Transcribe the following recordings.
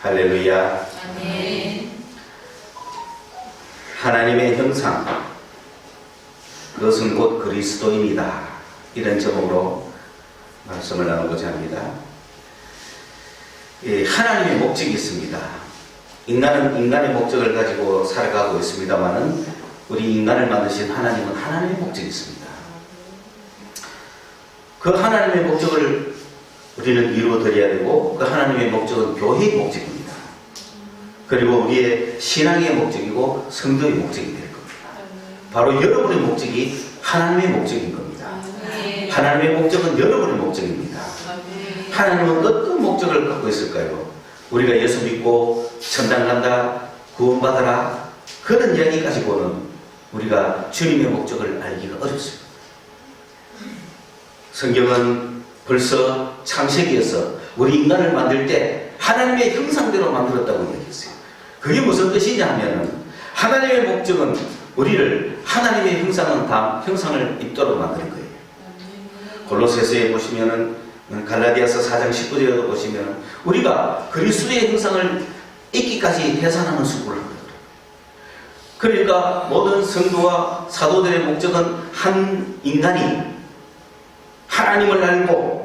할렐루야. 아멘. 하나님의 형상, 그것은 곧 그리스도입니다. 이런 제목으로 말씀을 나누고자 합니다. 하나님의 목적이 있습니다. 인간은 인간의 목적을 가지고 살아가고 있습니다만은 우리 인간을 만드신 하나님은 하나님의 목적이 있습니다. 그 하나님의 목적을 우리는 이루어드려야 되고, 그 하나님의 목적은 교회의 목적입니다. 그리고 우리의 신앙의 목적이고 성도의 목적이 될 겁니다. 바로 여러분의 목적이 하나님의 목적인 겁니다. 하나님의 목적은 여러분의 목적입니다. 하나님은 어떤 목적을 갖고 있을까요? 우리가 예수 믿고 천당 간다, 구원받아라, 그런 이야기 가지고는 우리가 주님의 목적을 알기가 어렵습니다. 성경은 벌써 창세기에서 우리 인간을 만들 때 하나님의 형상대로 만들었다고 이야기했어요. 그게 무슨 뜻이냐 하면은, 하나님의 목적은 우리를 하나님의 형상을 입도록 만드는 거예요. 골로새서에 보시면은, 갈라디아서 4장 19절에도 보시면은 우리가 그리스도의 형상을 입기까지 해산하는 수고를 합니다. 그러니까 모든 성도와 사도들의 목적은 한 인간이 하나님을 알고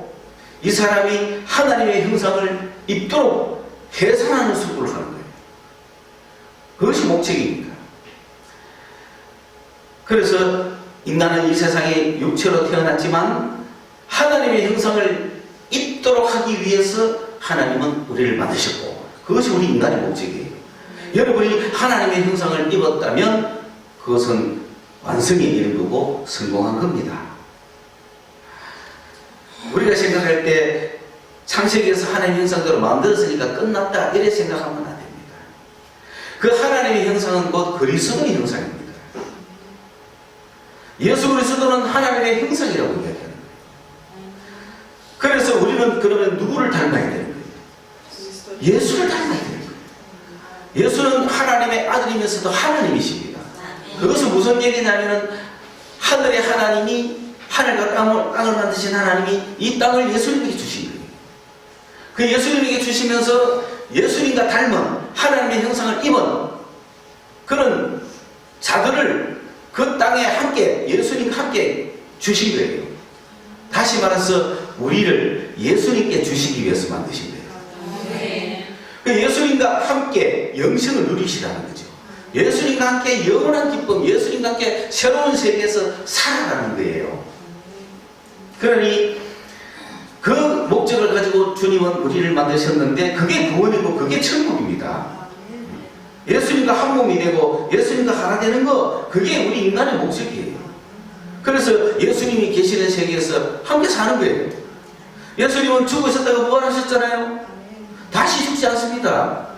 이 사람이 하나님의 형상을 입도록 해산하는 수고를 하는 거예요. 그것이 목적입니다. 그래서 인간은 이 세상에 육체로 태어났지만 하나님의 형상을 입도록 하기 위해서 하나님은 우리를 만드셨고, 그것이 우리 인간의 목적이에요. 여러분이 하나님의 형상을 입었다면 그것은 완성에 이른 거고 성공한 겁니다. 우리가 생각할 때 창세기에서 하나님의 형상대로 만들었으니까 끝났다, 이렇게 생각하면 안 됩니다. 그 하나님의 형상은 곧 그리스도의 형상입니다. 예수 그리스도는 하나님의 형상이라고 이야기하는 거예요. 그래서 우리는 그러면 누구를 닮아야 되는 거예요? 예수를 닮아야 되는 거예요. 예수는 하나님의 아들이면서도 하나님이십니다. 그것은 무슨 얘기냐면은, 하늘의 하나님이, 하늘과 땅을 만드신 하나님이 이 땅을 예수님에게 주신 거예요. 그 예수님에게 주시면서 예수님과 닮은 하나님의 형상을 입은 그런 자들을 그 땅에 함께, 예수님과 함께 주신 거예요. 다시 말해서 우리를 예수님께 주시기 위해서 만드신 거예요. 그 예수님과 함께 영생을 누리시라는 거죠. 예수님과 함께 영원한 기쁨, 예수님과 함께 새로운 세계에서 살아가는 거예요. 그러니 그 목적을 가지고 주님은 우리를 만드셨는데, 그게 구원이고 그게 천국입니다. 예수님과 한 몸이 되고 예수님과 하나 되는 거, 그게 우리 인간의 목적이에요. 그래서 예수님이 계시는 세계에서 함께 사는 거예요. 예수님은 죽으셨다가 부활하셨잖아요. 다시 죽지 않습니다.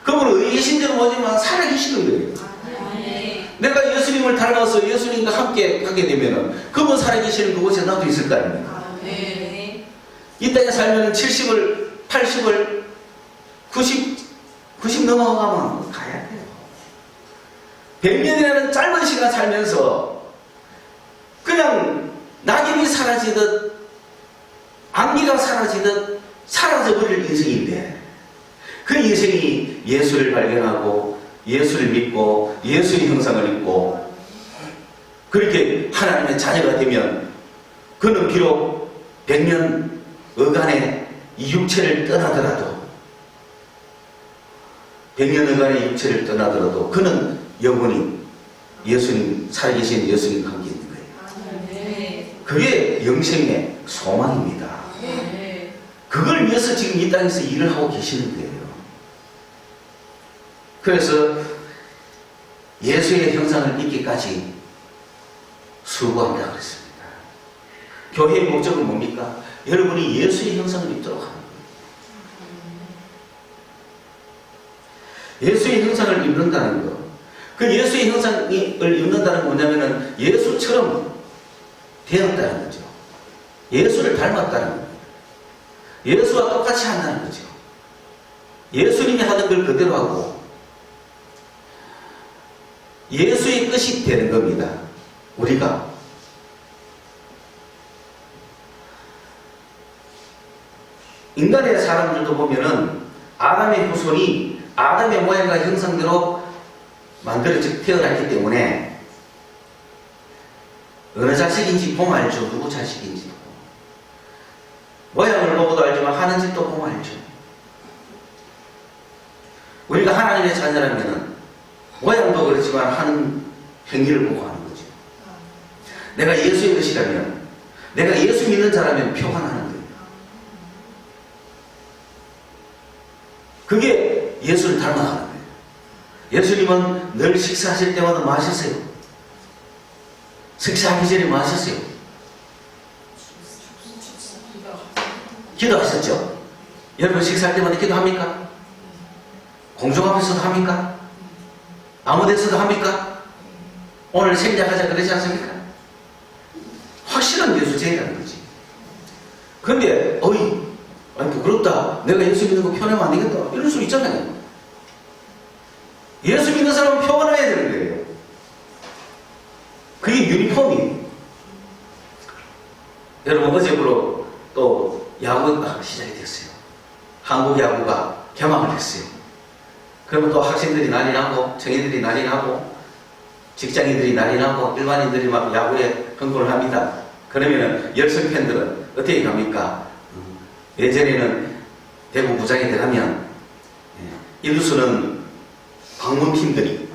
그분은 의계신 대로 뭐지만 살아계시는 거예요. 내가 예수님을 닮아서 예수님과 함께 하게 되면은 그분 살아계시는 그곳에 나도 있을 거 아닙니까? 이 땅에 살면 70을, 80을, 90 넘어가면 가야 돼요. 100년이라는 짧은 시간 살면서 그냥 낙엽이 사라지듯, 안개가 사라지듯 사라져버릴 인생인데, 그 인생이 예수를 발견하고 예수를 믿고 예수의 형상을 입고 그렇게 하나님의 자녀가 되면, 그는 비록 100년 어간의 이 육체를 떠나더라도, 100년 어간의 육체를 떠나더라도 그는 영원히 예수님, 살아계신 예수님과 함께 있는 거예요. 그게 영생의 소망입니다. 그걸 위해서 지금 이 땅에서 일을 하고 계시는 거예요. 그래서 예수의 형상을 입기까지 수고한다고 그랬습니다. 교회의 목적은 뭡니까? 여러분이 예수의 형상을 입도록 하는 거예요. 예수의 형상을 입는다는 거. 그 예수의 형상을 입는다는 건 뭐냐면은 예수처럼 되었다는 거죠. 예수를 닮았다는 거예요. 예수와 똑같이 한다는 거죠. 예수님이 하던 걸 그대로 하고 예수의 뜻이 되는 겁니다. 우리가 인간의 사람들도 보면은 아담의 후손이 아담의 모양과 형상대로 만들어져 태어났기 때문에 어느 자식인지 보면 알죠. 누구 자식인지. 모양을 보고도 알지만 하는 짓도 보면 알죠. 우리가 하나님의 자녀라면 모양도 그렇지만 하는 행위를 보고 하는 거죠. 내가 예수의 것이라면, 내가 예수 믿는 자라면 표가 나는 거예요. 그게 예수를 닮아가는 거예요. 예수님은 늘 식사하실 때마다 뭐 하셨어요? 식사하기 전에 뭐 하셨어요? 기도하셨죠? 여러분 식사할 때마다 기도합니까? 공중 앞에서도 합니까? 아무 데서도 합니까? 오늘 생략하자 그러지 않습니까? 확실한 예수제라는 거지. 근데 아니 부끄럽다. 내가 예수 믿는 거 표현하면 안 되겠다. 이럴 수 있잖아요. 예수 믿는 사람은 표현해야 되는 거예요. 그게 유니폼이에요. 여러분 어제부로 또 야구가 시작이 됐어요. 한국 야구가 개막을 했어요. 그러면 또 학생들이 난리 나고 청년들이 난리 나고 직장인들이 난리 나고 일반인들이 막 야구에 흥분을 합니다. 그러면은 열성 팬들은 어떻게 갑니까? 예전에는 대구 구장에 들어가면 일루수는 방문팀들이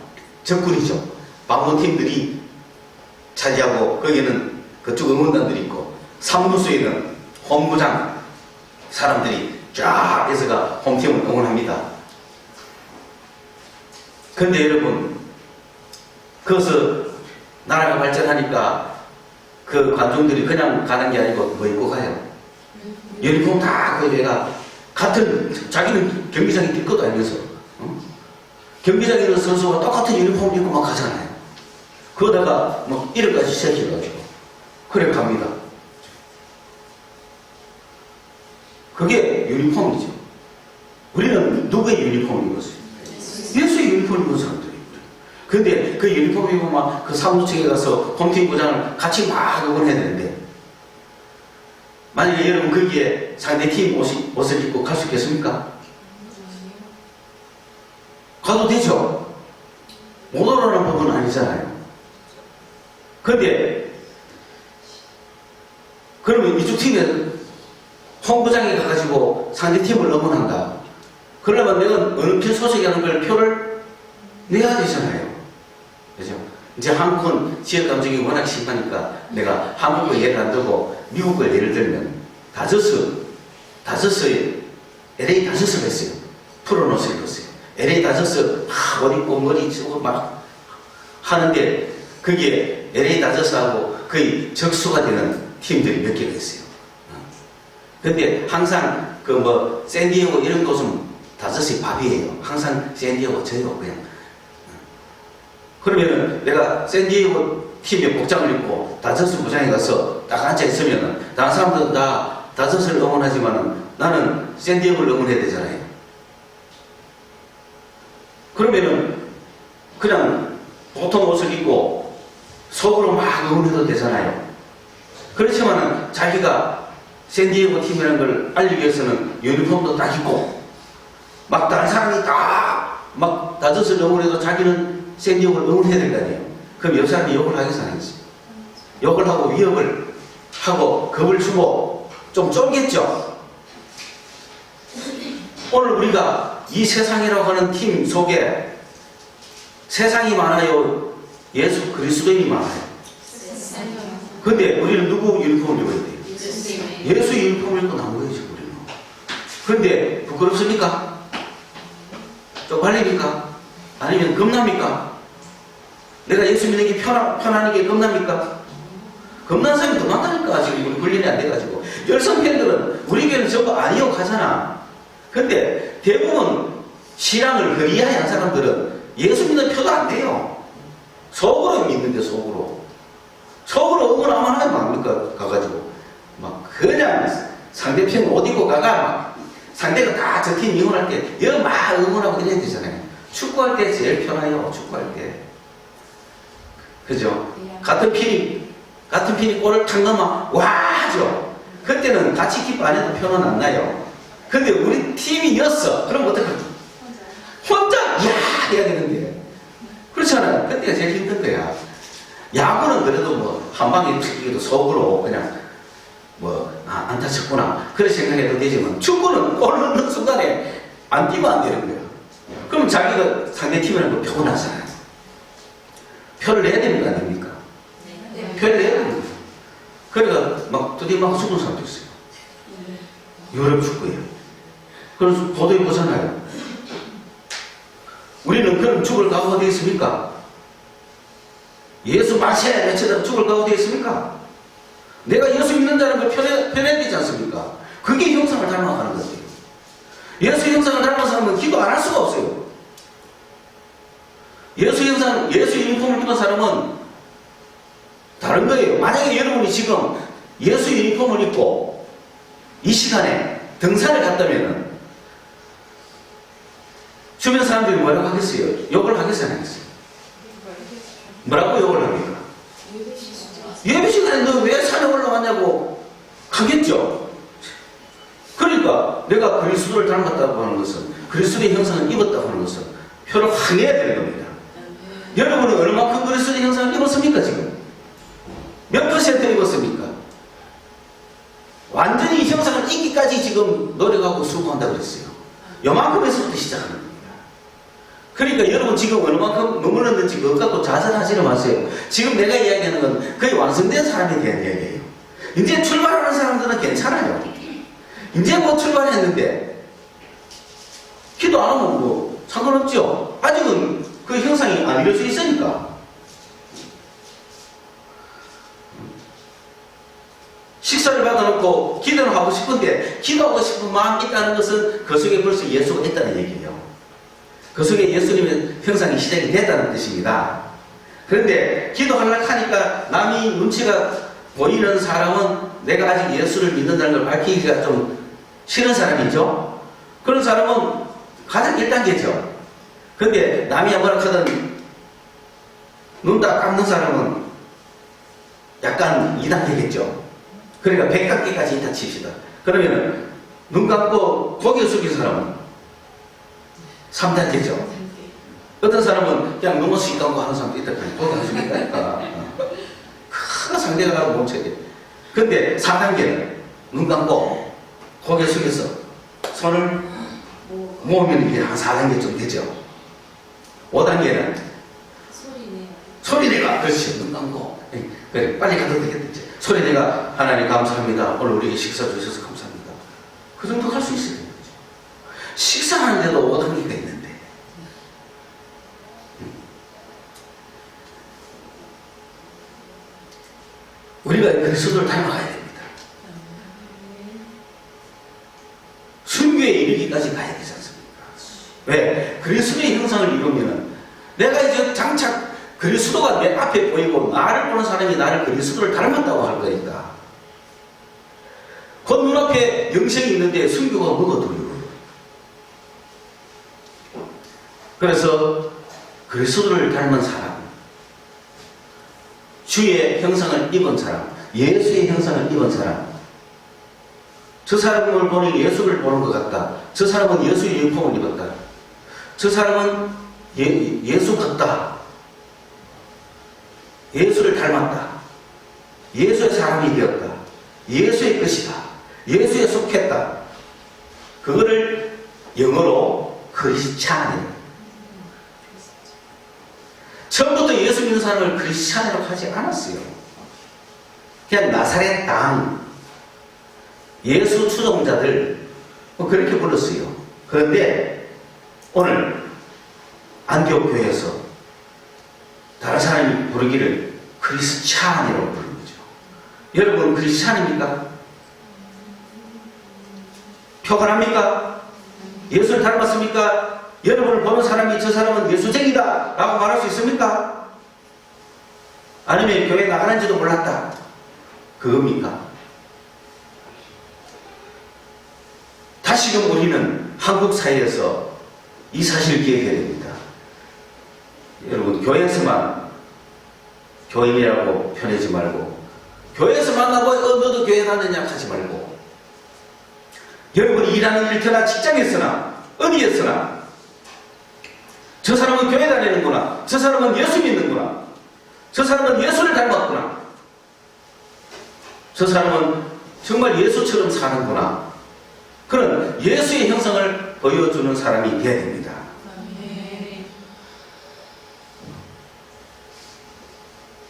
적군이죠. 방문팀들이 차지하고 거기는 그쪽 응원단들이 있고 3루수에는 홈구장 사람들이 쫙 해서가 홈팀을 응원합니다. 근데 여러분 그것을 나라가 발전하니까 그 관중들이 그냥 가는 게 아니고 뭐 입고 가요? 유니폼 다 그 애가 같은 자기는 경기장에 뛸 것도 아니면서 경기장에 있는 선수가 똑같은 유니폼 입고 막 가잖아요. 그러다가 막 이름까지 시작해가지고 그래 갑니다. 그게 유니폼이죠. 우리는 누구의 유니폼을 입었어요? 예수의 유니폼을 입은 사람들이에요. 근데 그 유니폼 입으면 그 사무총에 가서 홈팀 구장을 같이 막 응원해야 되는데 만약에 여러분 거기에 상대팀 옷을 입고 갈 수 있겠습니까? 가도 되죠? 못 오라는 법은 아니잖아요. 근데 그러면 이쪽 팀에 홈구장에 가가지고 상대팀을 응원한다. 그러려면 내가 어느 팀 소속이라는 걸 표를 내야 되잖아요. 그죠? 이제 한국은 지역 감정이 워낙 심하니까 내가 한국 걸 예를 안 들고 미국 걸 예를 들면 다저스에 LA 다저스가 있어요. 푸른 옷을 입었어요. LA 다저스 옷 입고 머리 쓰고 막 하는데 그게 LA 다저스하고 거의 적수가 되는 팀들이 몇 개가 있어요. 근데 항상 그 뭐 샌디에고 이런 곳은 다저스의 밥이에요. 항상 샌디에고 져요 그냥. 그러면은 내가 샌디에고 팀의 복장을 입고 다저스 구장에 가서 딱 앉아 있으면은 다른 사람들은 다 다저스를 응원하지만은 나는 샌디에고를 응원해야 되잖아요. 그러면은 그냥 보통 옷을 입고 속으로 막 응원해도 되잖아요. 그렇지만은 자기가 샌디에고 팀이라는 걸 알리기 위해서는 유니폼도 딱 입고 막 다른 사람이 다 막 다저스를 응원해도 자기는 샌디에고를 응원해야 될 거 아니에요. 그럼 옆 사람이 욕을 하겠어 안 하겠어요? 욕을 하고 위협을 하고 겁을 주고 좀 쫄겠죠? 오늘 우리가 이 세상이라고 하는 팀 속에 세상이 많아요? 예수 그리스도인이 많아요? 근데 우리는 누구 유니폼을 입어야 돼요? 예수 유니폼을 입고 나온 거예요 지금 우리는. 그런데 부끄럽습니까? 쪽팔립니까? 아니면 겁납니까? 내가 예수 믿는 게 편안한 게 겁납니까? 겁난 사람이 더 많다니까 지금 우리 훈련이 안 돼가지고. 열성 팬들은 우리 교회는 전부 아니요 가잖아. 근데 대부분 신앙을 그리하여 한 사람들은 예수 믿는 표도 안 돼요. 속으로 믿는데 속으로 응원하면 하면 뭡니까? 가가지고 막 그냥 상대편 옷 입고 가가 막 상대가 다 저 팀 응원할 때 여기 막 응원하고 이래야 되잖아요. 축구할 때 제일 편해요. 축구할 때. 그죠? 같은 팀이 골을 탁 넣으면 와 하죠. 그때는 같이 기뻐 안 해도 표는 안 나요. 근데 우리 팀이 팀이었어. 그럼 어떡하지? 혼자 야 해야 되는데 그렇잖아요. 그때가 제일 힘든 거야. 야구는 그래도 뭐 한 방에 튀기도 속으로 그냥 뭐 안타 쳤구나 그렇게 생각해도 되지만 축구는 골 넣는 순간에 안 뛰면 안 되는 거예요. 그럼 자기가 상대 팀이라는 걸 표고 나잖아요. 표를 내야 되는 거 아닙니까? 표를 내야 되는 거예요. 그러니까 막 두디막 죽은 사람도 있어요. 유럽 축구예요. 그래서 도저히 보잖아요. 우리는 그럼 죽을 각오가 되어 있습니까? 예수 만세 외치다 죽을 각오가 되어 있습니까? 내가 예수 믿는 자는 걸 표현해야 되지 않습니까? 그게 형상을 닮아가는 거지. 예수 형상을 닮은 사람은 기도 안 할 수가 없어요. 예수 유니폼을 입은 사람은 다른 거예요. 만약에 여러분이 지금 예수 유니폼을 입고 이 시간에 등산을 갔다면 주변 사람들이 뭐라고 하겠어요? 욕을 하겠어요? 안 하겠어요? 뭐라고 욕을 합니까? 예배 시간에 너 왜 산에 올라갔냐고 하겠죠? 그러니까 내가 그리스도를 닮았다고 하는 것은 그리스도의 형상을 입었다고 하는 것은 표를 확인해야 되는 겁니다. 여러분은 얼마큼 그리스도의 형상을 입었습니까 지금? 몇 퍼센트 입었습니까? 완전히 이 형상을 입기까지 지금 노력하고 수고한다고 그랬어요. 요만큼에서부터 시작하는 겁니다. 그러니까 여러분 지금 얼마큼 머물렀는지 그것 갖고 자살하지는 마세요. 지금 내가 이야기하는 건 거의 완성된 사람에 대한 이야기예요. 이제 출발하는 사람들은 괜찮아요. 이제 뭐 출발했는데 기도 안 하면 뭐 상관없죠. 아직은 그 형상이 안 이룰 수 있으니까. 식사를 받아놓고 기도를 하고 싶은데 기도하고 싶은 마음이 있다는 것은 그 속에 벌써 예수가 있다는 얘기예요. 그 속에 예수님의 형상이 시작이 됐다는 뜻입니다. 그런데 기도하려고 하니까 남이 눈치가 보이는 사람은 내가 아직 예수를 믿는다는 걸 밝히기가 좀 싫은 사람이죠. 그런 사람은 가장 1단계죠. 근데 남이 뭐라 하든 눈 다 감는 사람은 약간 2단계겠죠. 그러니까 100단계까지 일단 칩시다. 그러면 눈 감고 고개 숙인 사람은 3단계죠. 어떤 사람은 그냥 눈을 씩 감고 하는 사람도 있다. 고개 숙인다니까. 큰 상대가 멈춰야 돼. 근데 4단계는 눈 감고 고개 숙여서 손을 모으면 이게 한 4단계쯤 되죠. 5단계는 소리내가 그렇지. 눈 감고 그래 빨리 가도 되겠지. 소리내가 하나님 감사합니다. 오늘 우리에게 식사 주셔서 감사합니다. 그 정도 할 수 있어요. 식사하는데도 5단계가 있는데 우리가 그리스도를 닮아가야 됩니다. 순교에 이르기까지 가야 되지 않습니까? 왜? 그리스도의 형상을 이루면 내가 이제 장착 그리스도가 내 앞에 보이고 나를 보는 사람이 나를 그리스도를 닮았다고 할 거니까 곧 눈앞에 영생이 있는데 순교가 뭐가 두려워요? 그래서 그리스도를 닮은 사람, 주의 형상을 입은 사람, 예수의 형상을 입은 사람, 저 사람을 보니 예수를 보는 것 같다. 저 사람은 예수의 유니폼을 입었다. 저 사람은 예수 같다. 예수를 닮았다. 예수의 사람이 되었다. 예수의 것이다. 예수에 속했다. 그거를 영어로 크리스찬이에요. 처음부터 예수 믿는 사람을 크리스찬이라고 하지 않았어요. 그냥 나사렛 당 예수 추종자들 뭐 그렇게 불렀어요. 그런데 오늘 안디옥 교회에서 다른 사람이 부르기를 크리스찬이라고 부르는 거죠. 여러분 크리스찬입니까? 표현합니까? 예수를 닮았습니까? 여러분을 보는 사람이 저 사람은 예수쟁이다 라고 말할 수 있습니까? 아니면 교회 나가는지도 몰랐다 그겁니까? 다시금 우리는 한국 사회에서 이 사실을 기억해야 됩니다. 여러분 교회에서만 교인이라고 표현하지 말고 교회에서 만나고 너도 교회 다니냐 하지 말고 여러분이 일하는 일터나 직장에서나 어디에서나 저 사람은 교회 다니는구나, 저 사람은 예수 믿는구나, 저 사람은 예수를 닮았구나, 저 사람은 정말 예수처럼 사는구나, 그런 예수의 형상을 보여주는 사람이 되어야 됩니다.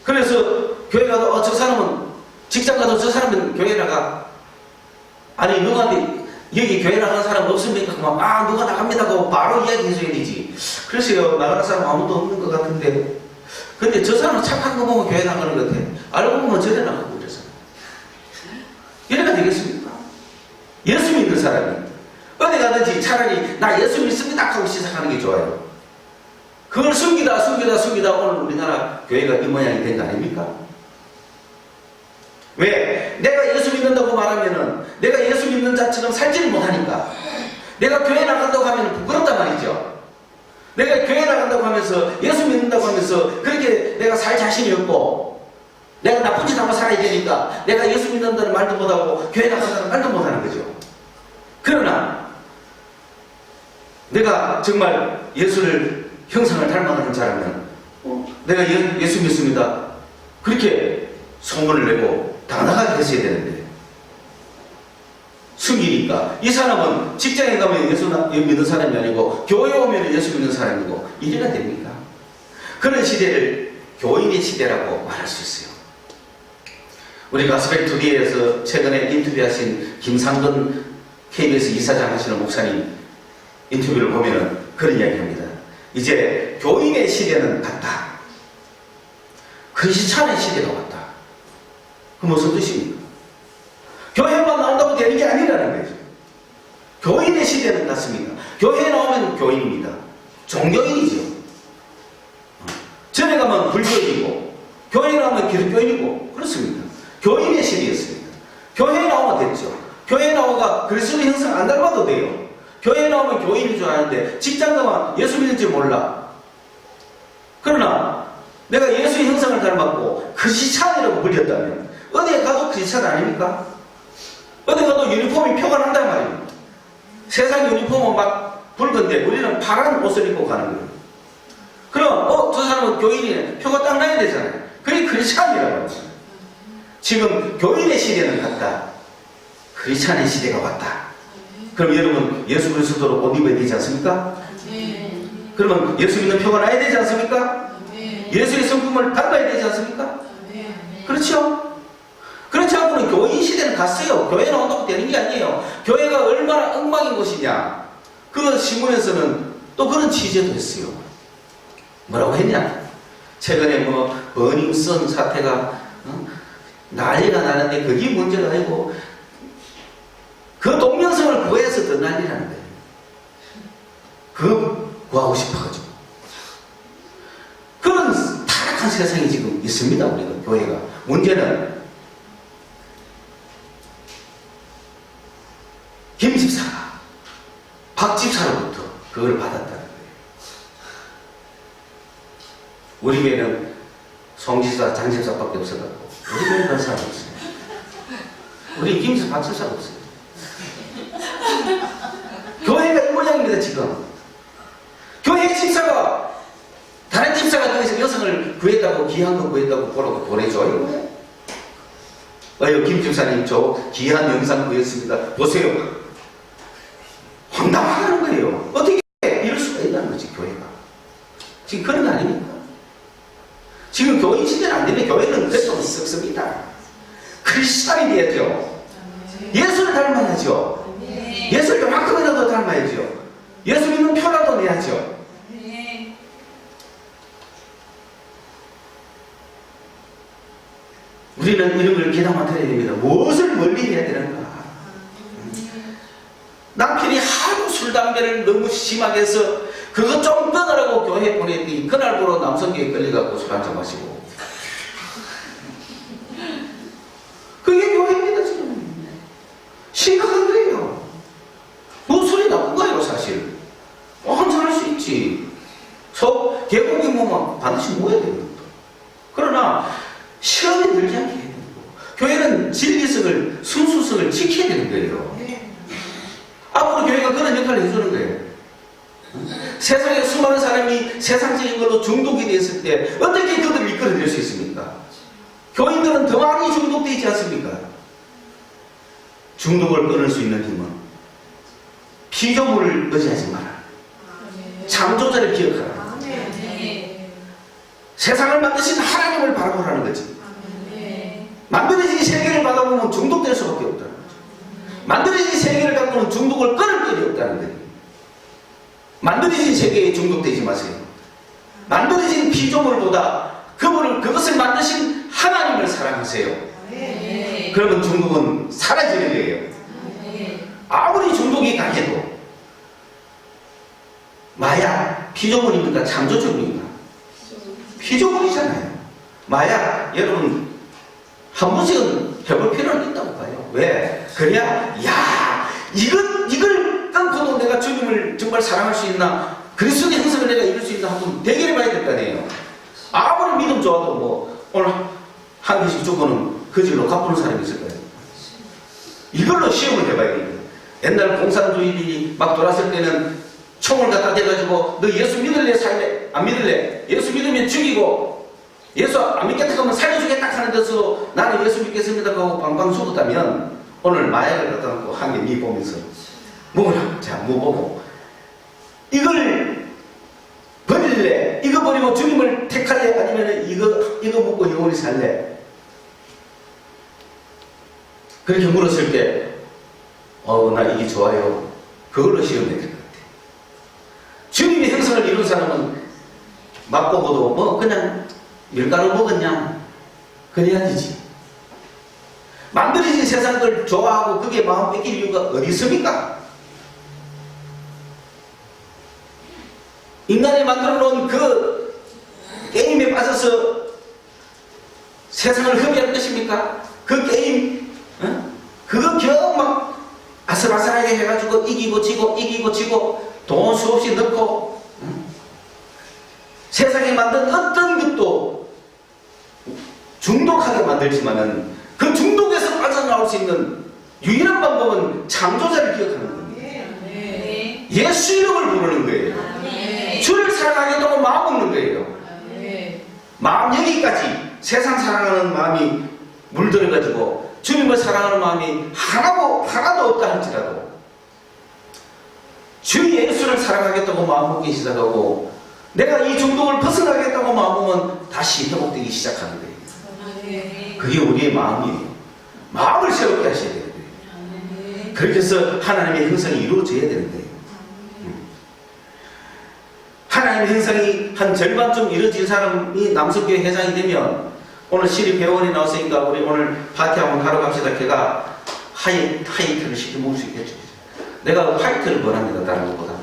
그래서 교회 가도 저 사람은, 직장 가도 저 사람은 교회 나가, 아니 누구한테 여기 교회 나가는 사람 없습니까? 누가 나갑니다 고 바로 이야기해줘야 되지. 글쎄요, 나가는 사람 아무도 없는 것 같은데, 근데 저 사람은 착한 거 보면 교회 나가는 것 같아. 알고 보면 절에 나가고 그래서 이래가 되겠습니까? 예수 믿는 사람이 어디 가든지 차라리 나 예수 믿습니다 하고 시작하는 게 좋아요. 그걸 숨기다 오늘 우리나라 교회가 이 모양이 된 거 아닙니까? 왜? 내가 예수 믿는다고 말하면은 내가 예수 믿는 자처럼 살지를 못하니까, 내가 교회 나간다고 하면 부끄럽단 말이죠. 내가 교회 나간다고 하면서 예수 믿는다고 하면서 그렇게 내가 살 자신이 없고, 내가 나쁜 짓 하고 살아야 되니까 내가 예수 믿는다는 말도 못하고 교회 나간다는 말도 못하는 거죠. 그러나 내가 정말 예수를 형상을 닮아가는 자라면 내가 예수 믿습니다 그렇게 소문을 내고 당당하게 했어야 되는데, 숨기니까 이 사람은 직장에 가면 예수 믿는 사람이 아니고 교회에 오면 예수 믿는 사람이고, 이래가 됩니까? 그런 시대를 교인의 시대라고 말할 수 있어요. 우리 가스펠 투데이에서 최근에 인터뷰하신 김상근 KBS 이사장 하시는 목사님 인터뷰를 보면은 그런 이야기 합니다. 이제 교인의 시대는 갔다, 크리스찬의 시대가 왔다. 그 무슨 뜻입니까? 교회만 나온다고 되는 게 아니라는 거죠. 교인의 시대는 같습니다. 교회에 나오면 교인입니다. 종교인이죠. 전에 가면 불교인이고, 교회에 나오면 기독교인이고, 그렇습니다. 교인의 시대였습니다. 교회에 나오면 됐죠. 교회에 나오가 그리스도 형상 안 닮아도 돼요. 교회에 나오면 교인인 줄 아는데 직장 가면 예수 믿는지 몰라. 그러나 내가 예수의 형상을 닮았고 크리스찬이라고 불렸다면 어디에 가도 크리스찬 아닙니까? 어디 가도 유니폼이 표가 난단 말이에요. 세상 유니폼은 막 붉은데 우리는 파란 옷을 입고 가는 거예요. 그럼 저 사람은 교인이네, 표가 딱 나야 되잖아요. 그게 크리스찬이라고 하죠. 지금 교인의 시대는 갔다, 크리스찬의 시대가 왔다. 그럼 여러분 예수 그리스도로 옷 입어야 되지 않습니까? 그러면 예수 믿는 표가 나야 되지 않습니까? 예수의 성품을 닮아야 되지 않습니까? 그렇죠? 그렇지 않고는 교인 시대는 갔어요. 교회 나온다고 되는 게 아니에요. 교회가 얼마나 엉망인 곳이냐, 그 신문에서는 또 그런 취재도 했어요. 뭐라고 했냐, 최근에 버닝썬 사태가 난리가 나는데 그게 문제가 아니고 그 동명성을 구해서 더 난리라는 거예요. 그거 구하고 싶어가지고. 그런 타락한 세상이 지금 있습니다. 우리가 교회가. 문제는 김 집사가 박 집사로부터 그걸 받았다는 거예요. 우리 교회는 송 집사, 장 집사밖에 없어갖고 우리 교회는 그런 사람 없어요. 우리 김 집사, 박 집사가 없어요. 교회가 이 모양입니다. 지금 교회 집사가 다른 집사가 거기서 여성을 구했다고, 귀한 거 구했다고 보라고 보내줘요. 김 집사님 저 귀한 영상 구했습니다, 보세요. 황당하는 거예요. 어떻게 이럴 수가 있다는 거지. 교회가 지금 그런 거 아닙니까? 지금 교인 시대는 안 되면 교회는 그래도 썩습니다. 크리스찬이 돼야죠. 예수를 닮아야죠. 예수를 요만큼이라도 닮아야죠. 예수 믿는 표라도 내야죠. 우리는 이런 걸 기다만 드려야 됩니다. 무엇을 멀리 해야 되는가? 남편이 하도 술, 담배를 너무 심하게 해서 그거 좀 끊으라고 교회 보냈더니 그날부로 남성교에 끌려가고 술 한잔 마시고. 그게 교회입니다. 지금 심각한 거예요. 술이 나쁜 거예요. 사실 한잔 할 수 있지. 개고기 먹으면 반드시 먹어야 됩니다. 그러나 시험에 들지 않게 해야 되고, 교회는 진리성을, 순수성을 지켜야 되는 거예요. 세상에 수많은 사람이 세상적인 걸로 중독이 됐을 때 어떻게 그들을 이끌어낼 수 있습니까? 교인들은 더 많이 중독되어 있지 않습니까? 중독을 끊을 수 있는 힘은 피조물을 의지하지 마라. 창조자를 기억하라. 세상을 만드신 하나님을 바라보라는 거지. 만들어진 세계를 바라보면 중독될 수밖에 없다는 거죠. 만들어진 세계를 갖고는 중독을 끊을 길이 없다는 거예요. 만들어진 세계에 중독되지 마세요. 만들어진 피조물보다 그것을 만드신 하나님을 사랑하세요. 그러면 중독은 사라지는 거예요. 아무리 중독이 강해도 마약 피조물입니까? 창조적입니까? 피조물이잖아요. 마약 여러분 한 번씩은 해볼 필요는 있다고 봐요. 왜? 그래야 이걸 끊고도 내가 주님을 정말 사랑할 수 있나, 그리스도의 형상을 내가 이룰 수 있나 한번 대결해 봐야 될 거 아니에요. 아무리 믿음 좋아도 뭐 오늘 한 개씩 주고는 그 질로 갚는 사람이 있을 거예요. 이걸로 시험을 해봐야 돼요. 옛날 공산주의들이 막 돌았을 때는 총을 갖다 대가지고 너 예수 믿을래 살래? 안 믿을래? 예수 믿으면 죽이고 예수 안 믿겠다 하면 살려주겠다 하는 데서 나는 예수 믿겠습니다 하고 방방 쏟았다면 오늘 마약을 갖다 놓고 한 개 미 보면서 먹으라. 자, 뭐 보고 이걸 버릴래? 이거 버리고 주님을 택할래? 아니면 이거 먹고 영원히 살래? 그렇게 물었을 때 나 이게 좋아요. 그걸로 시험해야 될 것 같아요. 주님의 형상을 이룬 사람은 맛보고도 뭐 그냥 밀가루 먹었냐? 그래야 되지. 만들어진 세상을 좋아하고 그게 마음 뺏길 이유가 어디 있습니까? 인간이 만들어 놓은 그 게임에 빠져서 세상을 흡입할 것입니까? 그 게임, 그거 겨우 막 아슬아슬하게 해가지고 이기고 지고 돈 수없이 넣고 세상에 만든 어떤 것도 중독하게 만들지만은 그 중독에서 빠져나올 수 있는 유일한 방법은 창조자를 기억하는 겁니다. 예수 이름을 부르는 거예요. 주를 사랑하겠다고 마음 먹는 거예요. 마음 여기까지 세상 사랑하는 마음이 물들어가지고 주님을 사랑하는 마음이 하나도 없다 할지라도 주 예수를 사랑하겠다고 마음 먹기 시작하고 내가 이 중독을 벗어나겠다고 마음먹으면 다시 회복되기 시작하는 거예요. 그게 우리의 마음이에요. 마음을 새롭게 하셔야 되는 거예요. 그렇게 해서 하나님의 형상이 이루어져야 되는 거예요. 하나님의 형상이 한 절반쯤 이루어진 사람이 남석교회 회장이 되면 오늘 시립회원이 나왔으니까 우리 오늘 파티 한번 하러 갑시다. 걔가 하이트를 시켜 먹을 수 있겠죠. 내가 화이트를 원합니다. 다른 것보다.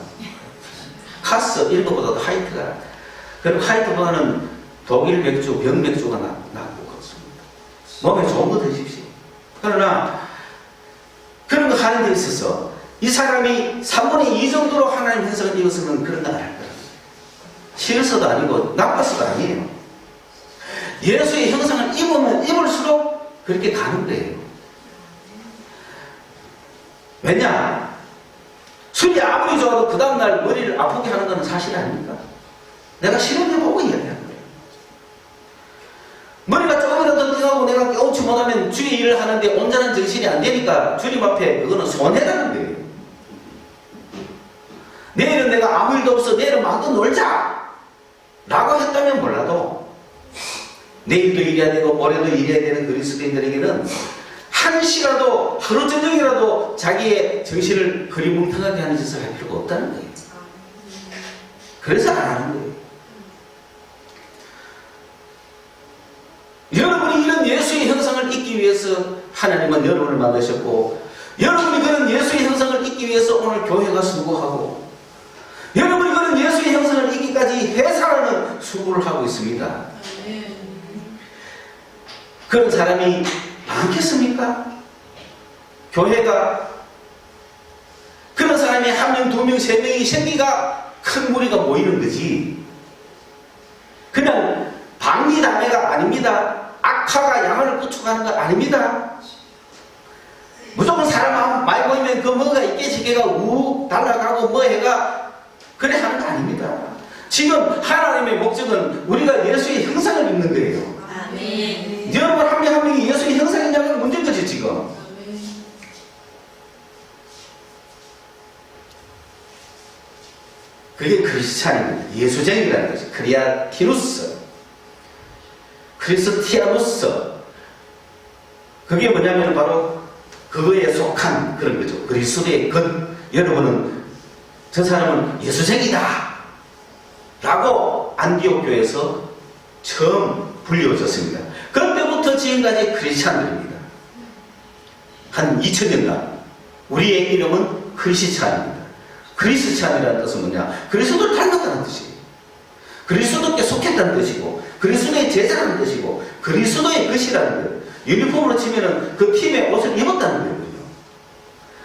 카스 이런 것보다도 하이트가. 그리고 하이트보다는 독일 맥주, 병 맥주가 낫고 그렇습니다. 몸에 좋은 거 드십시오. 그러나 그런 거 하는 데 있어서 이 사람이 3분의 2 정도로 하나님 형상을 입었으면 그런 거 안 할 거예요. 싫어서도 아니고 나빠서도 아니에요. 예수의 형상을 입으면 입을수록 그렇게 가는 거예요. 왜냐? 술이 아무리 좋아도 그 다음날 머리를 아프게 하는 건 사실 아닙니까? 내가 실험해보고 이야기하는 거예요. 머리가 조금이라도 띵하고 내가 깨우치 못하면 주의 일을 하는데 온전한 정신이 안 되니까 주님 앞에 그거는 손해라는 거예요. 내일은 내가 아무 일도 없어 내일은 마음껏 놀자 라고 했다면 몰라도 내일도 일해야 되고 모레도 일해야 되는 그리스도인들에게는 한시라도 하루 저녁이라도 자기의 정신을 흐리뭉텅하게 하는 짓을 할 필요가 없다는 거예요. 그래서 안 하는 거예요. 여러분이 이런 예수의 형상을 잊기 위해서 하나님은 여러분을 만드셨고 여러분이 그런 예수의 형상을 잊기 위해서 오늘 교회가 수고하고 여러분이 그런 예수의 형상을 잊기까지 회사라는 수고를 하고 있습니다. 그런 사람이 많겠습니까? 교회가 그런 사람이 한 명, 두 명, 세 명이 생기가 큰 무리가 모이는 거지. 그냥 방리담회가 아닙니다. 악화가 양을 구축하는 거 아닙니다. 무조건 사람 많이 모이면 그 뭐가 있겠지. 걔가 욱 달라가고 뭐 해가 그래 하는 거 아닙니다. 지금 하나님의 목적은 우리가 예수의 형상을 입는 거예요. 아멘. 여러분 한 명 한 명이 예수의 형상이냐는 문제인 거지 지금. 그게 크리스찬입니다. 예수쟁이라는 것이 크리아티누스, 크리스티아누스. 그게 뭐냐면 바로 그거에 속한 그런 거죠. 그리스도의 것. 여러분은 저 사람은 예수쟁이다 라고 안디옥 교회에서 처음 불려졌습니다. 그때부터 지금까지 크리스찬들입니다. 한 2000년간 우리의 이름은 크리스찬입니다. 크리스찬이라는 뜻은 뭐냐? 그리스도를 닮았다는 뜻이에요. 그리스도께 속했다는 뜻이고, 그리스도의 제자라는 뜻이고, 그리스도의 것이라는 거예요. 유니폼으로 치면은 그 팀의 옷을 입었다는 거예요.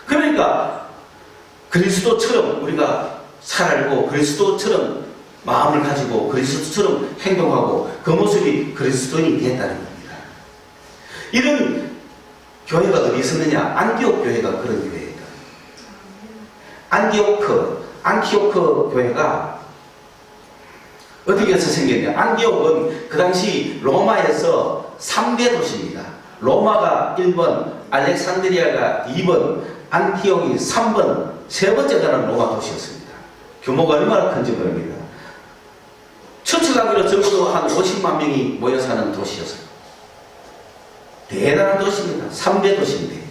그러니까 그리스도처럼 우리가 살고, 그리스도처럼 마음을 가지고, 그리스도처럼 행동하고, 그 모습이 그리스도인이 됐다는 겁니다. 이런 교회가 어디 있었느냐? 안디옥 교회가 그런 교회예요. 안티오크 교회가 어떻게 해서 생겼냐? 안디옥은 그 당시 로마에서 3대 도시입니다. 로마가 1번, 알렉산드리아가 2번, 안티옥이 3번, 세 번째가는 로마 도시였습니다. 규모가 얼마나 큰지 모릅니다. 추측하기로 적어도 한 50만 명이 모여 사는 도시였어요. 대단한 도시입니다. 3대 도시인데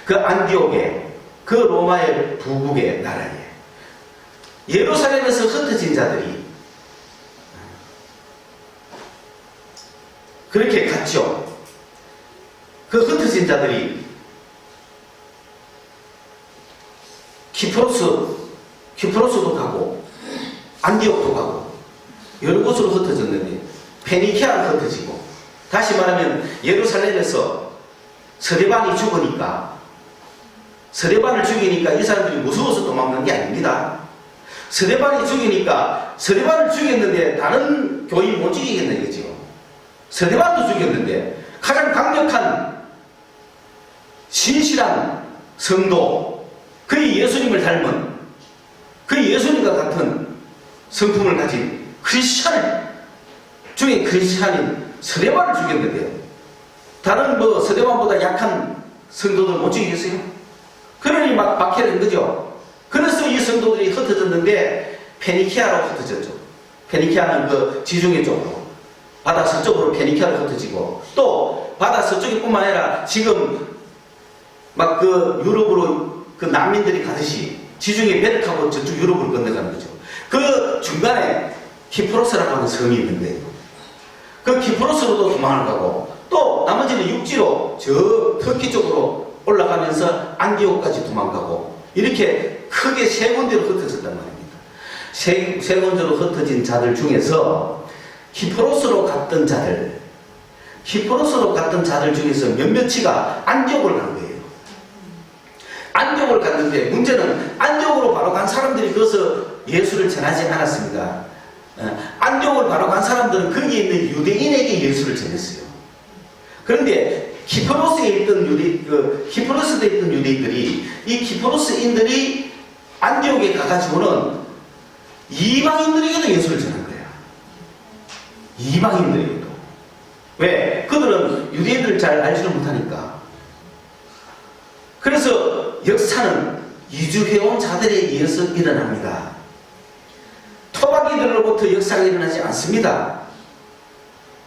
그 안디옥에, 그 로마의 부국의 나라에 예루살렘에서 흩어진 자들이 그렇게 갔죠. 그 흩어진 자들이 키프로스도 가고 안디옥도 가고 여러 곳으로 흩어졌는데 페니키아로 흩어지고, 다시 말하면 예루살렘에서 스데반이 죽으니까, 스데반을 죽이니까 이 사람들이 무서워서 도망간 게 아닙니다. 스데반이 죽이니까, 스데반을 죽였는데 다른 교인 못 죽이겠는 거죠. 스데반도 죽였는데 가장 강력한 신실한 성도, 그의 예수님을 닮은, 그의 예수님과 같은 성품을 가진 크리스찬 중에 크리스찬인 스데반을 죽였는데요. 다른 스데반보다 약한 성도들 못 죽이겠어요? 그러니 막 박해를 한 거죠. 그래서 이 성도들이 흩어졌는데 페니키아로 흩어졌죠. 페니키아는 그 지중해 쪽으로, 바다 서쪽으로 페니키아로 흩어지고, 또 바다 서쪽이 뿐만 아니라 지금 막 그 유럽으로 그 난민들이 가듯이 지중해 배를 타고 저쪽 유럽으로 건너가는 거죠. 그 중간에 키프로스라고 하는 섬이 있는데 그 키프로스로도 도망을 가고, 또 나머지는 육지로 저 터키 쪽으로 올라가면서 안디옥까지 도망가고, 이렇게 크게 세 군데로 흩어졌단 말입니다. 세 군데로 흩어진 자들 중에서 키프로스로 갔던 자들 중에서 몇몇이가 안디옥을 간 거예요. 안디옥을 갔는데 문제는 안디옥으로 바로 간 사람들이 거기서 예수를 전하지 않았습니다. 안디옥을 바로 간 사람들은 거기에 있는 유대인에게 예수를 전했어요. 그런데 키프로스에 있던 키프로스에 있던 유대인들이, 이 키프로스인들이 안디옥에 가가지고는 이방인들에게도 예수를 전한 거예요. 이방인들에게도. 왜? 그들은 유대인들을 잘 알지를 못하니까. 그래서 역사는 이주해온 자들에 의해서 일어납니다. 토박이들로부터 역사가 일어나지 않습니다.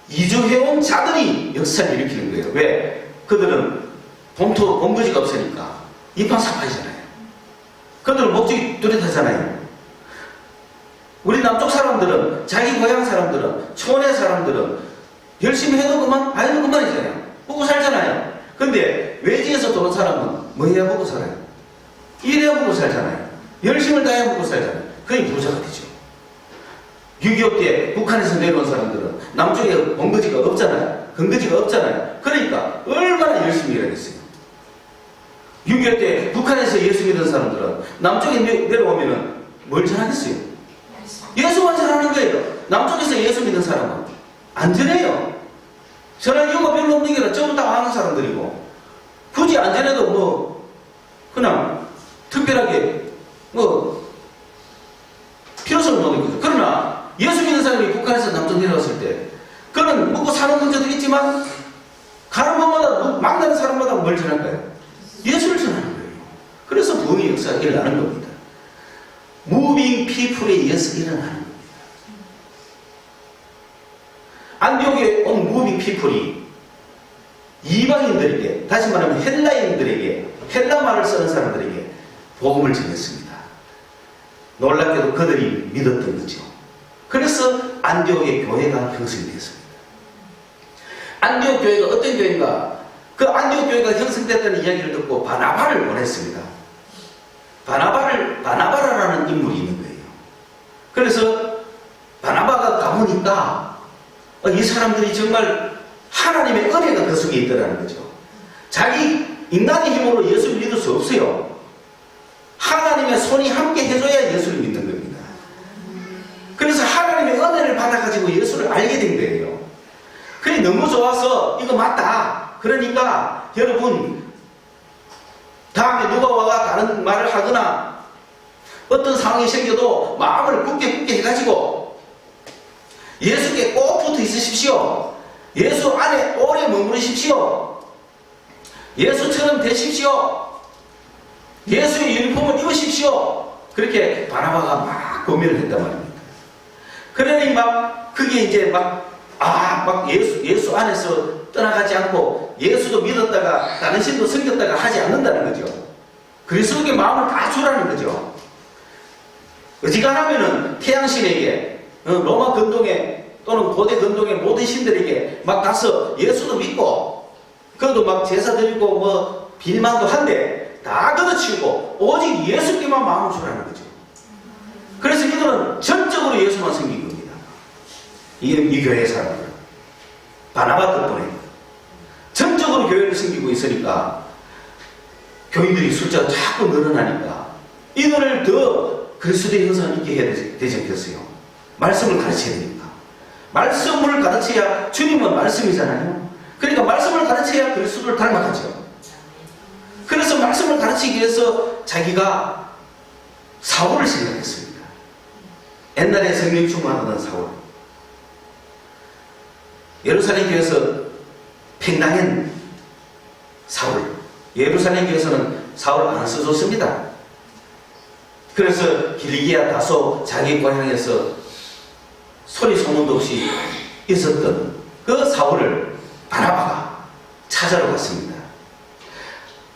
이주해온 자들이 역사를 일으키는 거예요. 왜? 그들은 본거지가 없으니까 이판사파이잖아요. 그들은 목적이 뚜렷하잖아요. 우리 남쪽 사람들은, 자기 고향 사람들은, 촌의 사람들은 열심히 해도 그만, 아해도 그만이잖아요. 먹고 살잖아요. 근데 외지에서 들어온 사람은 뭐 해야 먹고 살아요? 일해야 먹고 살잖아요. 열심을 다해야 먹고 살잖아요. 그게 부자가 되죠. 6.25 때 북한에서 내려온 사람들은 남쪽에 본거지가 없잖아요. 근거지가 없잖아요. 그러니까 얼마나 열심히 일하겠어요. 6.25 때 북한에서 예수 믿은 사람들은 남쪽에 내려오면은 뭘 잘하겠어요? 예수만 잘하는 거예요. 남쪽에서 예수 믿는 사람은 안전해요. 저는 이유가 별로 없는 게 아니라 전부 다 아는 사람들이고, 굳이 안전해도 그냥 특별하게 문제도 못 있거든요. 그러나 예수 믿는 사람이 북한에서 남쪽 내려왔을 때 그는 먹고 사는 문제도 있지만 가는 곳마다 만나는 사람마다 뭘 전할까요? 예수를 전하는 거예요. 그래서 부흥의 역사가 일어나는 겁니다. 무빙 피플에 의해서 일어나는 겁니다. 안디옥에 온 무빙 피플이 이방인들에게, 다시 말하면 헬라인들에게, 헬라 말을 쓰는 사람들에게 복음을 전했습니다. 놀랍게도 그들이 믿었던 거죠. 그래서 안디옥의 교회가 형성이 됐습니다. 안디옥 교회가 어떤 교회인가? 그 안디옥 교회가 형성됐다는 이야기를 듣고 바나바를 보냈습니다. 바나바라는 인물이 있는 거예요. 그래서 바나바가 가보니까 이 사람들이 정말 하나님의 은혜가 그 속에 있더라는 거죠. 자기 인간의 힘으로 예수를 믿을 수 없어요. 하나님의 손이 함께 해줘야 예수를 믿는 겁니다. 그래서 하나님의 은혜를 받아가지고 예수를 알게 된 거예요. 그게 너무 좋아서 이거 맞다. 그러니까 여러분 다음에 누가 와가 다른 말을 하거나 어떤 상황이 생겨도 마음을 굳게 해가지고 예수께 꼭 붙어 있으십시오. 예수 안에 오래 머무르십시오. 예수처럼 되십시오. 예수의 유니폼을 입으십시오. 그렇게 바나바가 막 고민을 했단 말입니다. 그러니 막 그게 이제 예수 안에서 떠나가지 않고 예수도 믿었다가 다른 신도 섬겼다가 하지 않는다는 거죠. 그리스도께 마음을 다 주라는 거죠. 어지간하면은 태양신에게 로마 근동에 또는 고대 근동의 모든 신들에게 막 가서 예수도 믿고 그것도 막 제사 드리고 뭐 빌만도 한데 다 걷어치우고 오직 예수께만 마음을 주라는 거죠. 그래서 이들은 전적으로 예수만 섬긴 겁니다. 이 교회의 사람들은 바나바 덕분에 전적으로 교회를 섬기고 있으니까 교인들이 숫자가 자꾸 늘어나니까 이들을 더 그리스도의 형상을 있게 해야 되지 않겠어요? 말씀을 가르쳐야 됩니다. 말씀을 가르쳐야, 주님은 말씀이잖아요. 그러니까 말씀을 가르쳐야 그리스도를 닮아가죠. 그래서 말씀을 가르치기 위해서 자기가 사울을 생각했습니다. 옛날에 성령 충만하던 사울. 예루살렘 교회에서 팽당한 사울. 예루살렘 교회에서는 사울 안 써줬습니다. 그래서 길리기아 다소 자기 고향에서 소리 소문도 없이 있었던 그 사울을 바나바가 찾아러 갔습니다.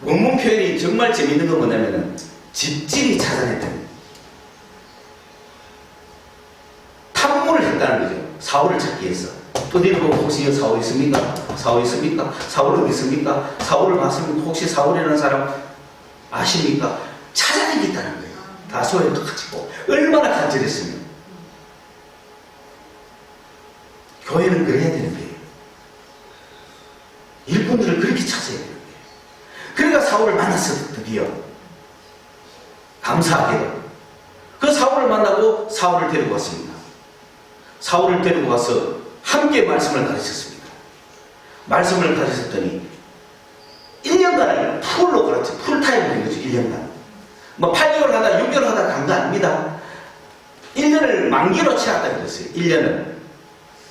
원문 표현이 정말 재밌는 건 뭐냐면은 집집이 찾아냈다는 탐문을 했다는 거죠. 사울을 찾기 위해서. 어디를 보고 혹시 사울 있습니까? 사울 있습니까? 사울 어디 있습니까? 사울을 봤습니까? 혹시 사울이라는 사람 아십니까? 찾아내겠다는 거예요. 다소에 가지고 얼마나 간절했으면. 교회는 그래야 되는 거예요. 일꾼들을 그렇게 찾아야 되는 거예요. 그러니까 사울을 만났어. 드디어 감사하게도 그 사울을 만나고 사울을 데리고 왔습니다. 사울을 데리고 가서 함께 말씀을 가르쳤습니다. 말씀을 가르쳤더니 1년간을 풀로 가르쳐 풀타임을 한 거죠. 1년간 뭐 8개월 하다 6개월 하다 간 거 아닙니다. 1년을 만기로 채웠다 그랬어요.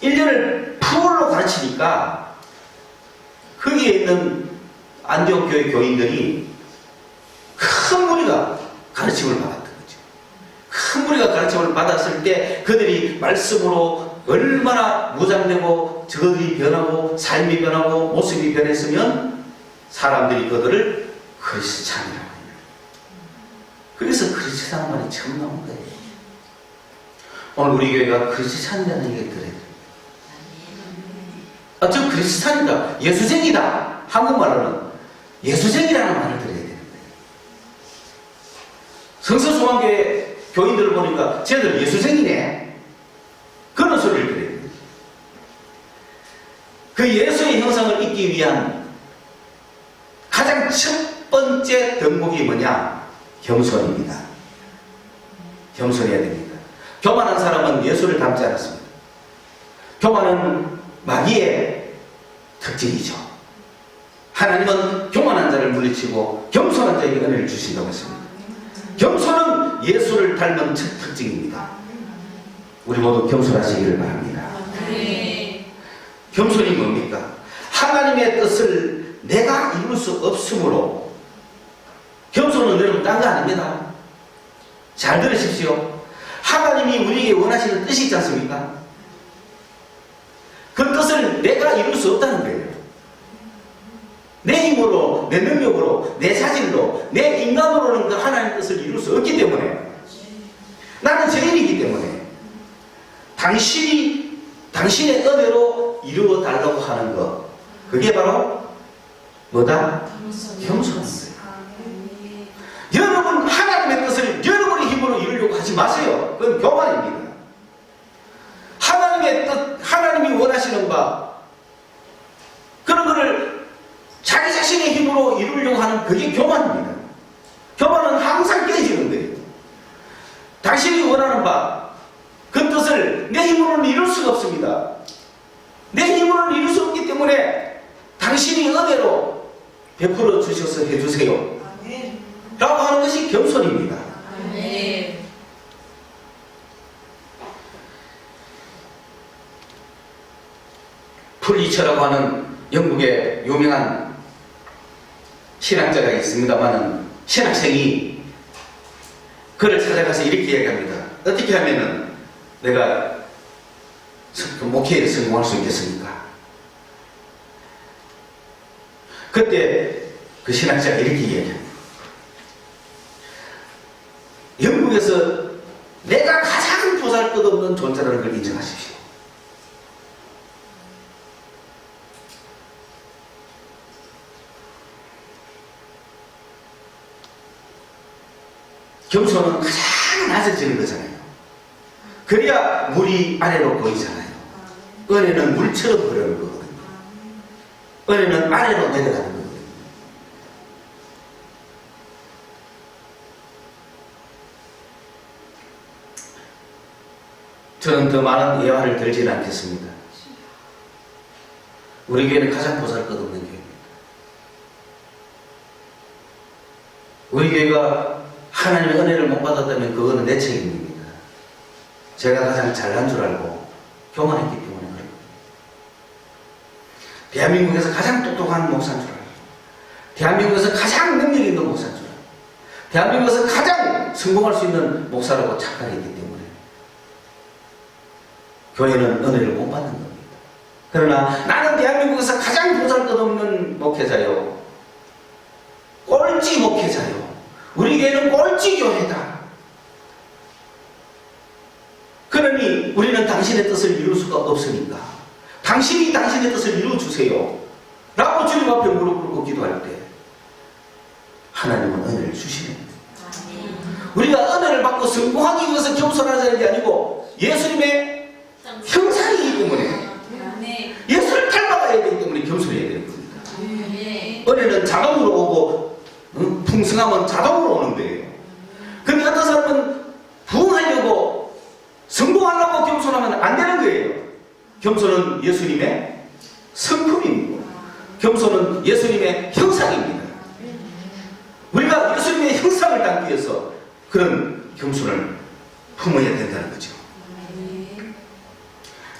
1년을 풀로 가르치니까 거기에 있는 안디옥 교회 교인들이 큰 무리가 가르침을 받았던 거죠. 큰 무리가 가르침을 받았을 때 그들이 말씀으로 얼마나 무장되고 저들이 변하고 삶이 변하고 모습이 변했으면 사람들이 그들을 크리스찬이라고 해요. 그래서 크리스찬 말이 처음 나온 거예요. 오늘 우리 교회가 크리스찬이라는 얘기를 들어야 돼요. 저 크리스찬이다, 예수쟁이다. 한국말로는 예수쟁이라는 말을 들어야 되는 거예요. 성서소망교회 교인들을 보니까 쟤들 예수쟁이네. 그런 소리를 들어야 돼요. 그 예수의 형상을 잇기 위한 가장 첫 번째 덕목이 뭐냐? 겸손입니다. 겸손해야 됩니다. 교만한 사람은 예수를 닮지 않았습니다. 교만은 마귀의 특징이죠. 하나님은 교만한 자를 물리치고 겸손한 자에게 은혜를 주신다고 했습니다. 겸손은 예수를 닮은 첫 특징입니다. 우리 모두 겸손하시기를 바랍니다. 겸손이 뭡니까? 하나님의 뜻을 내가 이룰 수 없으므로, 겸손은 여러분 딴 거 아닙니다. 잘 들으십시오. 하나님이 우리에게 원하시는 뜻이 있지 않습니까? 그 뜻을 내가 이룰 수 없다는 거예요. 내 힘으로, 내 능력으로, 내 자질로, 내 인간으로는 그 하나님의 뜻을 이룰 수 없기 때문에, 나는 죄인이기 때문에 당신의 은혜로 이루어 달라고 하는 것, 그게 바로 뭐다? 겸손한 거예요. 여러분 하나님의 뜻을 여러분의 힘으로 이루려고 하지 마세요. 그건 교만입니다. 하나님의 뜻, 하나님이 원하시는 바, 그런 것을 자기 자신의 힘으로 이루려고 하는 그게 교만입니다. 교만은 항상 깨지는 거예요. 당신이 원하는 바, 그 뜻을 내 힘으로는 이룰 수가 없습니다. 내 힘으로는 이룰 수 없기 때문에 당신이 은혜로 베풀어 주셔서 해주세요 라고 하는 것이 겸손입니다. 풀리처라고 하는 영국의 유명한 신학자가 있습니다만은, 신학생이 그를 찾아가서 이렇게 이야기합니다. 어떻게 하면은 내가 목회에 성공할 수 있겠습니까? 그때 그 신학자가 이렇게 이야기합니다. 영국에서 내가 가장 보잘것없는 존재라는 걸 인정하십시오. 겸손은 가장 낮아지는 거잖아요. 그래야 물이 아래로 보이잖아요. 은혜는 물처럼 흐르는 거거든요. 은혜는 아래로 내려가는 거거든요. 저는 더 많은 예화를 들지는 않겠습니다. 우리 교회는 가장 보잘것없는 교회입니다. 우리 교회가 하나님의 은혜를 못 받았다면 그거는 내 책임입니다. 제가 가장 잘난 줄 알고 교만했기 때문에 그런 거예요. 대한민국에서 가장 똑똑한 목사인 줄 알고, 대한민국에서 가장 능력 있는 목사인 줄 알고, 대한민국에서 가장 성공할 수 있는 목사라고 착각했기 때문에 교회는 은혜를 못 받는 겁니다. 그러나 나는 대한민국에서 가장 보잘것없는 목회자요, 꼴찌 목회자요, 우리 교회는 꼴찌 교회다. 그러니 우리는 당신의 뜻을 이룰 수가 없으니까 당신이 당신의 뜻을 이루어주세요 라고 주님 앞에 무릎 꿇고 기도할 때 하나님은 은혜를 주시는 거예요. 우리가 은혜를 받고 성공하기 위해서 겸손하자는 게 아니고 예수님의 형상이기 때문에, 예수를 닮아가야 되기 때문에 겸손해야 되는 겁니다. 은혜는 자동으로 오고 풍성함은 자동으로 오는 거예요. 근데 어떤 사람은 부흥하려고 성공하려고 겸손하면 안 되는 거예요. 겸손은 예수님의 성품입니다. 겸손은 예수님의 형상입니다. 우리가 예수님의 형상을 담기 위해서 그런 겸손을 품어야 된다는 거죠.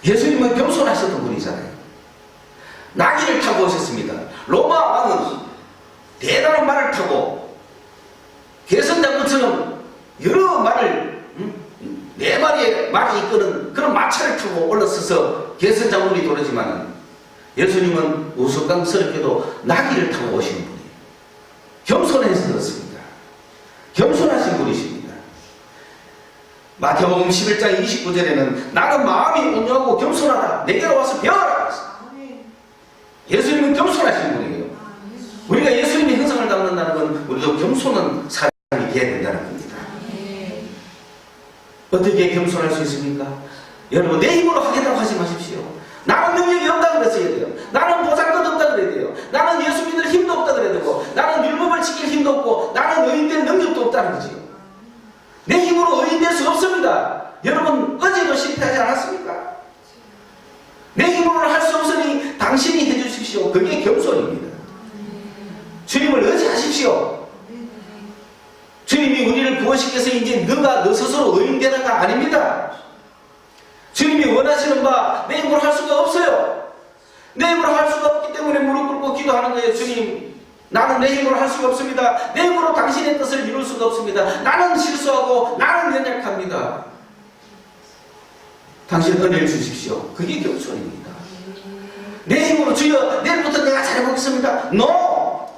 예수님은 겸손하셨던 분이잖아요. 나귀를 타고 오셨습니다. 로마 왕은 대단한 말을 타고 개선장군처럼 여러 말을, 네 마리의 말이 이끄는 그런 마차를 타고 올라서서 개선장군이 도르지만 예수님은 우스꽝스럽게도 나귀를 타고 오시는 분이에요. 겸손해서 그렇습니다. 겸손하신 분이십니다. 마태복음 11장 29절에는 나는 마음이 온유하고 겸손하다, 내게로 와서 배워라. 예수님은 겸손하신 분이에요. 우리가 예수님의 형상을 담는다는 건 우리도 겸손한 사람이 되어야 된다는 겁니다. 어떻게 겸손할 수 있습니까? 여러분, 내 힘으로 하겠다고 하지 마십시오. 나는 능력이 없다 그랬어야 돼요. 나는 보잘것없다 그래야 돼요. 나는 예수 믿을 힘도 없다 그래야 되고, 나는 율법을 지킬 힘도 없고, 나는 의인될 능력도 없다는 거지요. 내 힘으로 의인될 수 없습니다. 여러분, 어제도 실패하지 않았습니까? 내 힘으로는 할 수 없으니 당신이 해주십시오. 그게 겸손입니다. 주님을 의지하십시오. 주님이 우리를 구원시켜서 이제 너 스스로 의인되는가 아닙니다. 주님이 원하시는 바 내 힘으로 할 수가 없어요. 내 힘으로 할 수가 없기 때문에 무릎 꿇고 기도하는 거예요. 주님, 나는 내 힘으로 할 수가 없습니다. 내 힘으로 당신의 뜻을 이룰 수가 없습니다. 나는 실수하고 나는 연약합니다. 당신 은혜를 주십시오. 그게 겸손입니다. 내 힘으로 주여 내일부터 내가 잘해보겠습니다. No!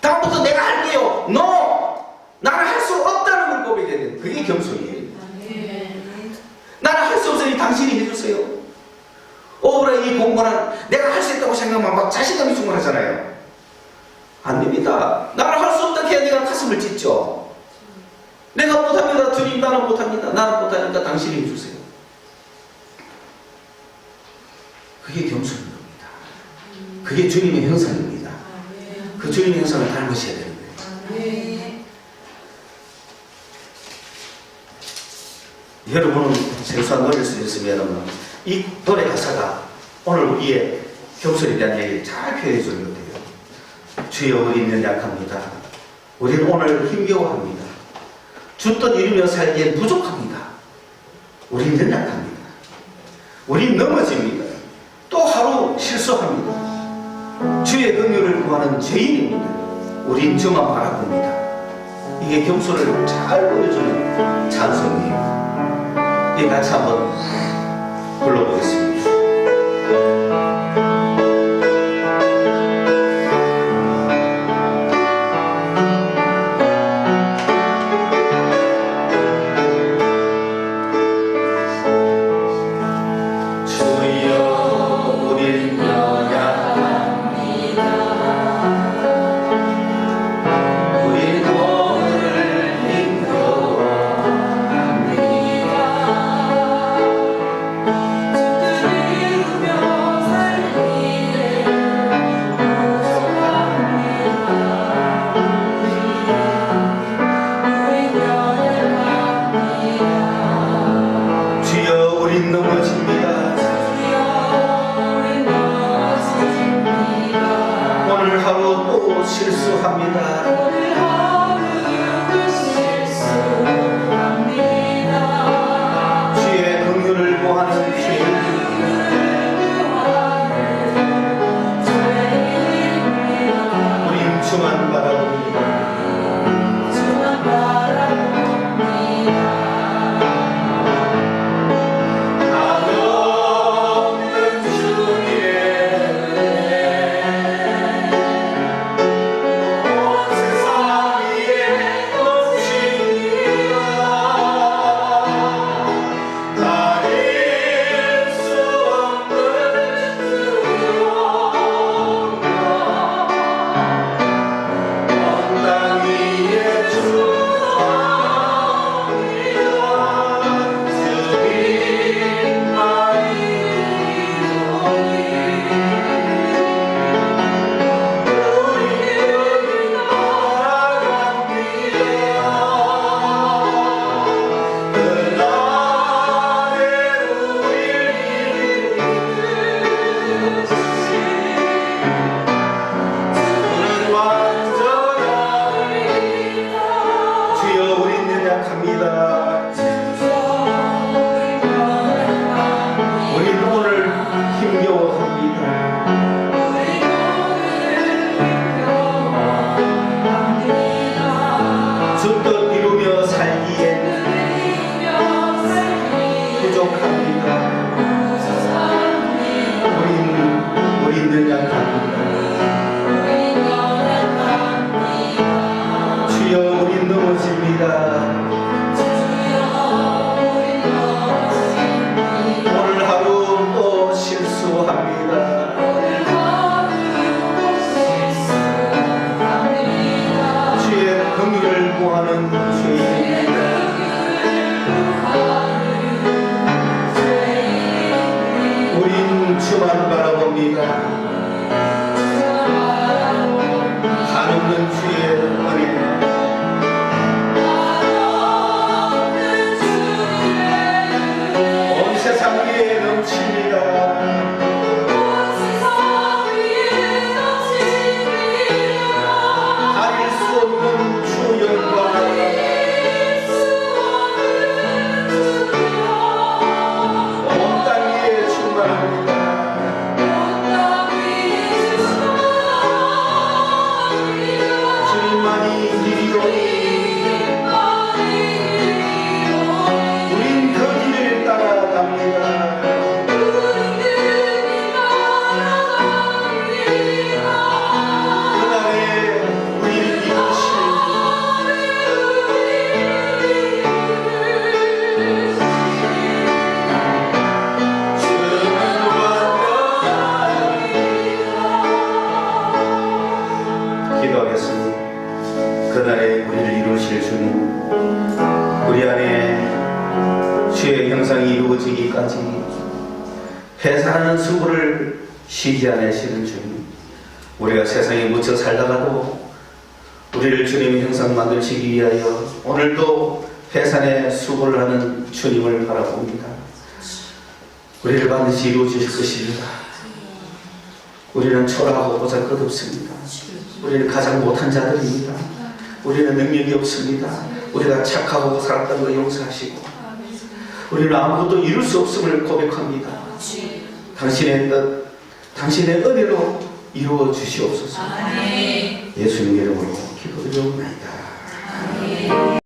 다음부터 내가 할게요. No! 나는 할 수 없다는 걸 고백해야 돼요. 그게 겸손이에요. 나는 할 수 없으니 당신이 해주세요. 오래 이 공부는 내가 할 수 있다고 생각하면 막 자신감이 충만하잖아요. 안 됩니다. 나는 할 수 없다 해야 내가 가슴을 찢죠. 내가 못합니다. 주님, 나는 못합니다. 나는 못하니까 당신이 해주세요. 그게 겸손인 겁니다. 그게 주님의 형상입니다. 그 주님의 형상을 닮으셔야 되는 거예요. 여러분은 생소한 노래일 수 있으면 이 노래 가사가 오늘 우리의 겸손에 대한 얘기를 잘 표현해 주는 것 같아요. 주여, 우리는 약합니다. 우리는 오늘 힘겨워합니다. 주 뜻 이루며 살기에 부족합니다. 우리는 연약합니다. 우리는 넘어집니다. 또 하루 실수합니다. 주의 긍휼을 구하는 죄인입니다. 우린 주만 바라봅니다. 이게 겸손을 잘 보여주는 찬송이에요. 이 같이 한번 불러보겠습니다. 구하는 죄인입니다. 죽기까지 회사하는 수고를 쉬지 않으시는 주님, 우리가 세상에 묻혀 살다가도 우리를 주님의 형상 만드시기 위하여 오늘도 회산의 수고를 하는 주님을 바라봅니다. 우리를 반드시 이루어 주실 것입니다. 우리는 초라하고 보잘것없습니다. 우리는 가장 못한 자들입니다. 우리는 능력이 없습니다. 우리가 착하고 살았던 거 용서하시고 우리는 아무것도 이룰 수 없음을 고백합니다. 당신의 뜻, 당신의 은혜로 이루어 주시옵소서. 예수님 이름으로 기도드리옵나이다.